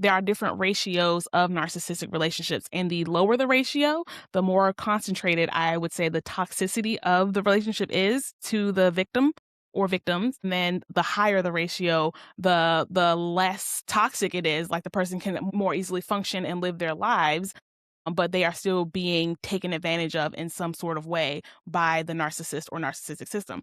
there are different ratios of narcissistic relationships. And the lower the ratio, the more concentrated I would say the toxicity of the relationship is to the victim or victims. And then the higher the ratio, the less toxic it is. Like the person can more easily function and live their lives, but they are still being taken advantage of in some sort of way by the narcissist or narcissistic system.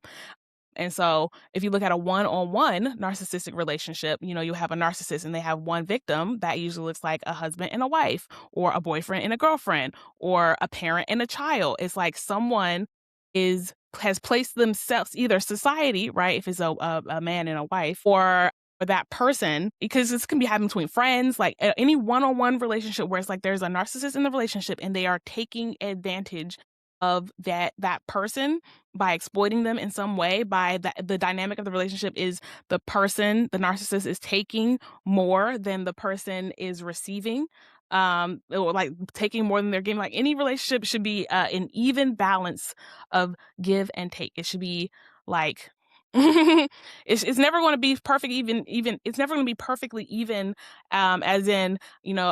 And so if you look at a one-on-one narcissistic relationship, you have a narcissist and they have one victim. That usually looks like a husband and a wife, or a boyfriend and a girlfriend, or a parent and a child. It's like someone has placed themselves, either society, right? If it's a man and a wife, or that person, because this can be happening between friends, like any one-on-one relationship where it's like there's a narcissist in the relationship and they are taking advantage of that person by exploiting them in some way. By the dynamic of the relationship is the narcissist is taking more than the person is receiving, or like taking more than they're giving. Like any relationship should be an even balance of give and take. It should be like it's never going to be perfect, even it's never going to be perfectly even, as in,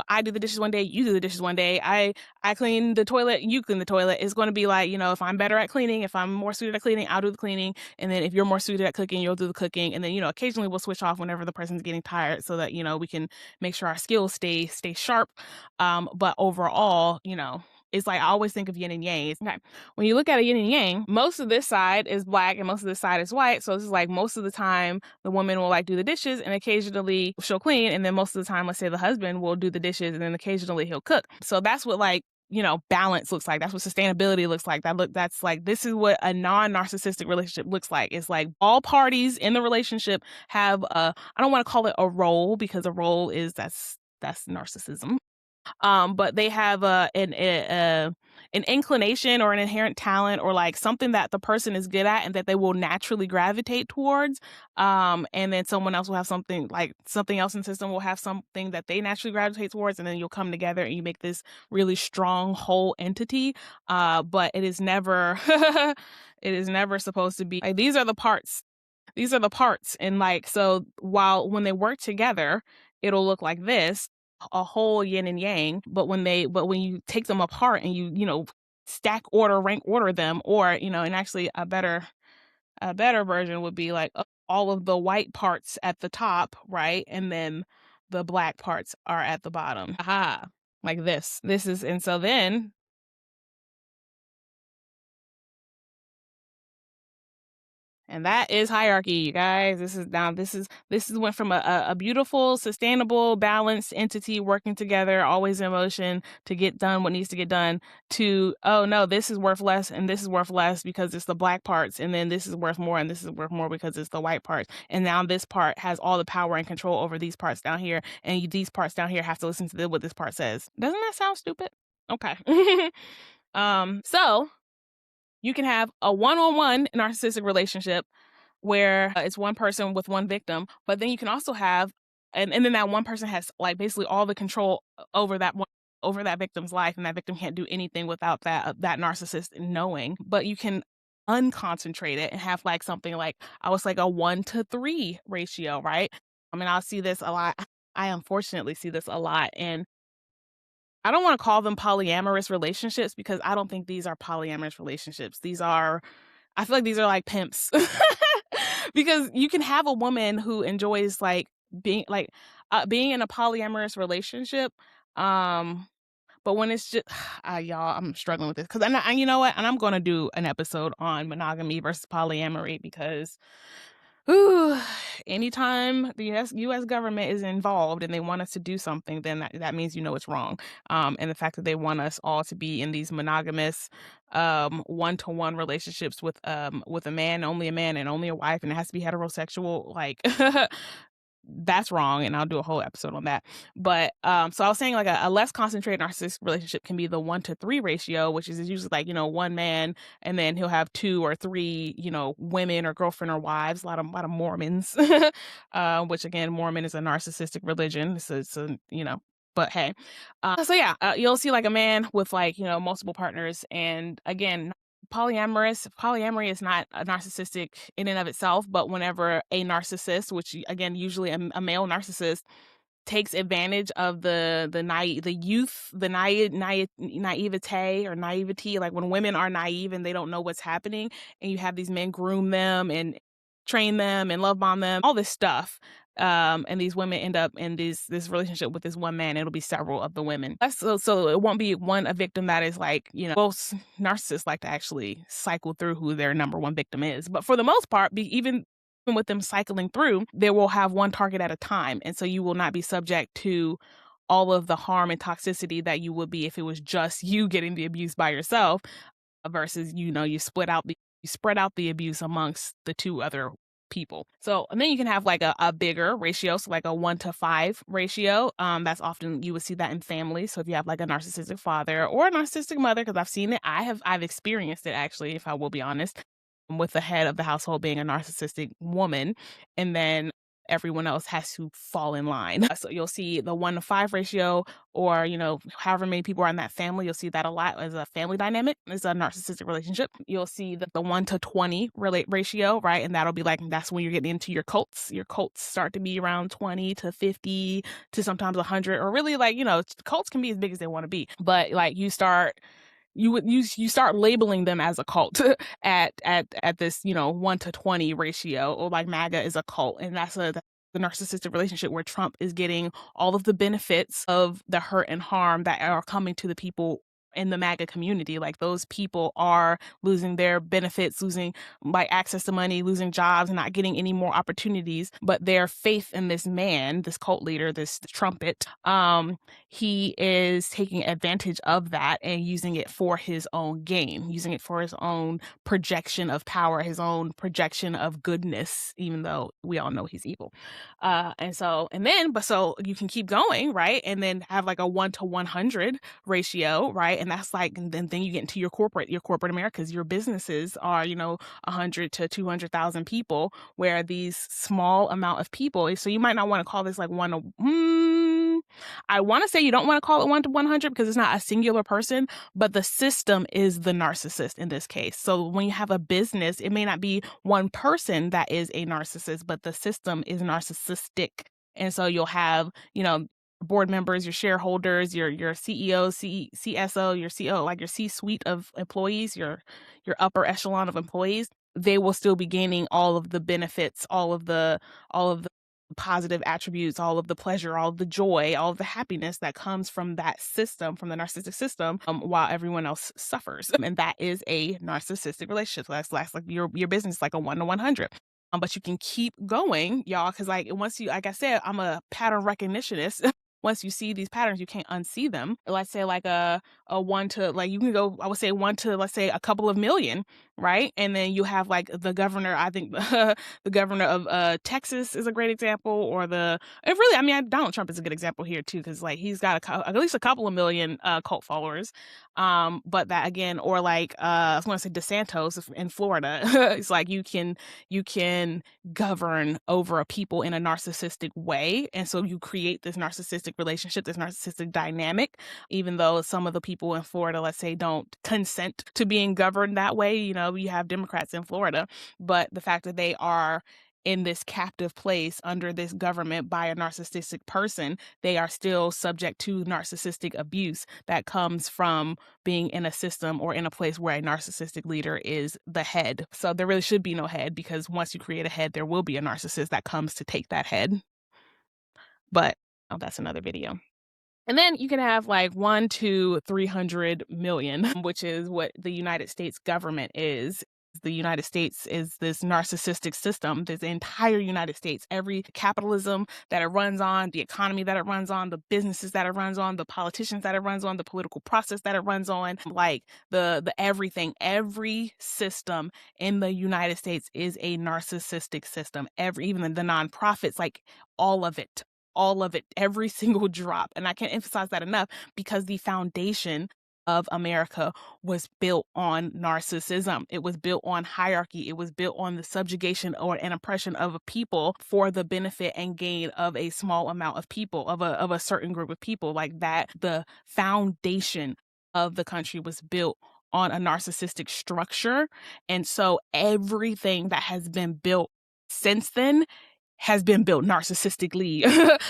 I do the dishes one day, you do the dishes one day, I clean the toilet, you clean the toilet. It's going to be like, if I'm better at cleaning, if I'm more suited at cleaning, I'll do the cleaning. And then if you're more suited at cooking, you'll do the cooking. And then, occasionally we'll switch off whenever the person's getting tired so that, we can make sure our skills stay sharp. But overall, it's like I always think of yin and yang. Okay. When you look at a yin and yang, most of this side is black and most of this side is white. So this is like most of the time the woman will like do the dishes and occasionally she'll clean. And then most of the time, let's say the husband will do the dishes and then occasionally he'll cook. So that's what balance looks like. That's what sustainability looks like. That's like, this is what a non-narcissistic relationship looks like. It's like all parties in the relationship have I don't want to call it a role, because a role is that's narcissism. But they have an inclination or an inherent talent, or like something that the person is good at and that they will naturally gravitate towards. And then someone else will have something else in the system will have something that they naturally gravitate towards, and then you'll come together and you make this really strong whole entity. But it is never it is never supposed to be like, these are the parts. These are the parts. And like, so when they work together, it'll look like this, a whole yin and yang. But when you take them apart and you stack rank order them, or and actually a better version would be like all of the white parts at the top, right? And then the black parts are at the bottom. Aha. Like this. And so then, and that is hierarchy, you guys. This is went from a beautiful, sustainable, balanced entity working together, always in motion to get done what needs to get done, to, oh no, this is worth less and this is worth less because it's the black parts, and then this is worth more and this is worth more because it's the white parts. And now this part has all the power and control over these parts down here, and these parts down here have to listen to what this part says. Doesn't that sound stupid? Okay. So you can have a one-on-one narcissistic relationship where it's one person with one victim, but then you can also have, and then that one person has like basically all the control over that victim's life, and that victim can't do anything without that narcissist knowing. But you can unconcentrate it and have like something like, I was like a 1-to-3 ratio, right? I mean, I'll see this a lot. I unfortunately see this a lot, and I don't want to call them polyamorous relationships, because I don't think these are polyamorous relationships. I feel like these are like pimps. Because you can have a woman who enjoys like being in a polyamorous relationship. But when it's just, y'all, I'm struggling with this, because you know what? And I'm going to do an episode on monogamy versus polyamory, because anytime the U.S. government is involved and they want us to do something, then that means it's wrong. And the fact that they want us all to be in these monogamous, one-to-one relationships with a man, only a man, and only a wife, and it has to be heterosexual, like that's wrong, and I'll do a whole episode on that. But so I was saying, like a less concentrated narcissistic relationship can be the 1-to-3 ratio, which is usually like one man, and then he'll have 2 or 3 women or girlfriend or wives. A lot of Mormons, which again, Mormon is a narcissistic religion, so it's but hey, so yeah, you'll see like a man with like multiple partners. And again, polyamory is not a narcissistic in and of itself, but whenever a narcissist, which again usually a male narcissist, takes advantage of the youth, the naivete or naivety, like when women are naive and they don't know what's happening, and you have these men groom them and train them and love bomb them, all this stuff. And these women end up in this relationship with this one man. It'll be several of the women. So it won't be a victim that is like, narcissists like to actually cycle through who their number one victim is. But for the most part, even with them cycling through, they will have one target at a time. And so you will not be subject to all of the harm and toxicity that you would be if it was just you getting the abuse by yourself versus, you spread out the abuse amongst the two other people. So, and then you can have like a bigger ratio, so like a 1-to-5 ratio. That's often, you would see that in families. So if you have like a narcissistic father or a narcissistic mother, because I've seen it, I've experienced it actually, if I will be honest, with the head of the household being a narcissistic woman, and then everyone else has to fall in line. So you'll see the 1-to-5 ratio, or, however many people are in that family, you'll see that a lot as a family dynamic, is a narcissistic relationship. You'll see that the 1-to-20 ratio, right? And that'll be like, that's when you're getting into your cults. Your cults start to be around 20 to 50 to sometimes 100, or really like, cults can be as big as they want to be. But like you start labeling them as a cult at this 1-to-20 ratio, or like MAGA is a cult, and that's the narcissistic relationship where Trump is getting all of the benefits of the hurt and harm that are coming to the people in the MAGA community. Like those people are losing their benefits, losing like access to money, losing jobs, not getting any more opportunities. But their faith in this man, this cult leader, this trumpet, he is taking advantage of that and using it for his own gain, using it for his own projection of power, his own projection of goodness, even though we all know he's evil. So you can keep going, right? And then have like a 1-to-100 ratio, right? And that's like, and then you get into your corporate Americas. Your businesses are, 100 to 200,000 people, where these small amount of people. So you might not want to call this like I want to say you don't want to call it 1-to-100 because it's not a singular person, but the system is the narcissist in this case. So when you have a business, it may not be one person that is a narcissist, but the system is narcissistic. And so you'll have, board members, your shareholders, your CEO, CSO, your CO, like your C-suite of employees, your upper echelon of employees. They will still be gaining all of the benefits, all of the positive attributes, all of the pleasure, all of the joy, all of the happiness that comes from that system, from the narcissistic system, while everyone else suffers. And that is a narcissistic relationship. So that's like your business, like a 1-to-100. But you can keep going, y'all, because like once you, like I said, I'm a pattern recognitionist. Once you see these patterns, you can't unsee them. Let's say like a 1 to, like, you can go, I would say 1 to, let's say, a couple of million, right? And then you have like the governor, I think the governor of Texas is a great example, or and really, I mean, Donald Trump is a good example here too, because like he's got at least a couple of million cult followers. But that again, or like I was going to say DeSantis in Florida. It's like you can govern over a people in a narcissistic way, and so you create this narcissistic relationship, this narcissistic dynamic, even though some of the people in Florida, let's say, don't consent to being governed that way. You have Democrats in Florida, but the fact that they are in this captive place under this government by a narcissistic person, they are still subject to narcissistic abuse that comes from being in a system or in a place where a narcissistic leader is the head. So there really should be no head, because once you create a head, there will be a narcissist that comes to take that head. But that's another video. And then you can have like 1 to 300 million, which is what the United States government is. The United States is this narcissistic system. There's the entire United States, every capitalism that it runs on, the economy that it runs on, the businesses that it runs on, the politicians that it runs on, the political process that it runs on, like the everything, every system in the United States is a narcissistic system. Even the nonprofits, like all of it, every single drop. And I can't emphasize that enough, because the foundation of America was built on narcissism. It was built on hierarchy. It was built on the subjugation or an oppression of a people for the benefit and gain of a small amount of people, of a certain group of people. Like that, the foundation of the country was built on a narcissistic structure. And so everything that has been built since then has been built narcissistically.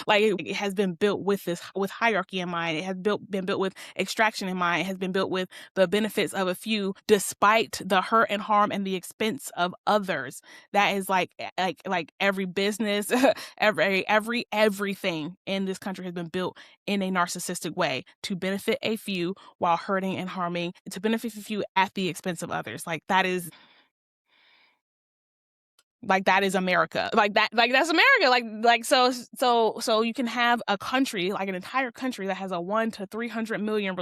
Like it has been built with hierarchy in mind. It has been built with extraction in mind. It has been built with the benefits of a few, despite the hurt and harm and the expense of others. That is like every business, everything in this country has been built in a narcissistic way to benefit a few while hurting and harming, to benefit a few at the expense of others. That is America. That's America. So you can have a country, like an entire country that has a 1 to 300 million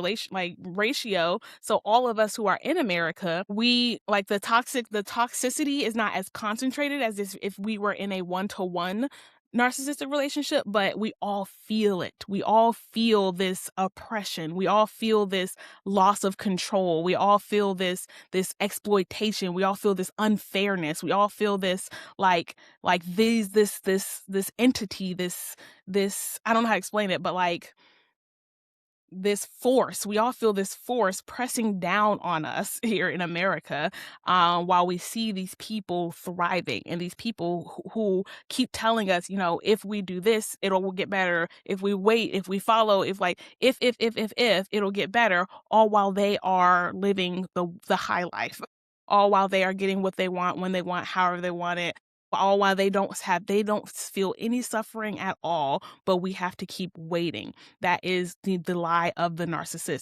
ratio. So all of us who are in America, we like the toxicity is not as concentrated as if we were in a 1-to-1 narcissistic relationship, but we all feel it. We all feel this oppression. We all feel this loss of control. We all feel this exploitation. We all feel this unfairness. We all feel this this entity, this I don't know how to explain it, but like this force. We all feel this force pressing down on us here in America, while we see these people thriving, and these people who keep telling us, if we do this, will get better. If we wait, if we follow, if it'll get better, all while they are living the high life, all while they are getting what they want, when they want, however they want it. All while they don't feel any suffering at all, but we have to keep waiting. That is the lie of the narcissist.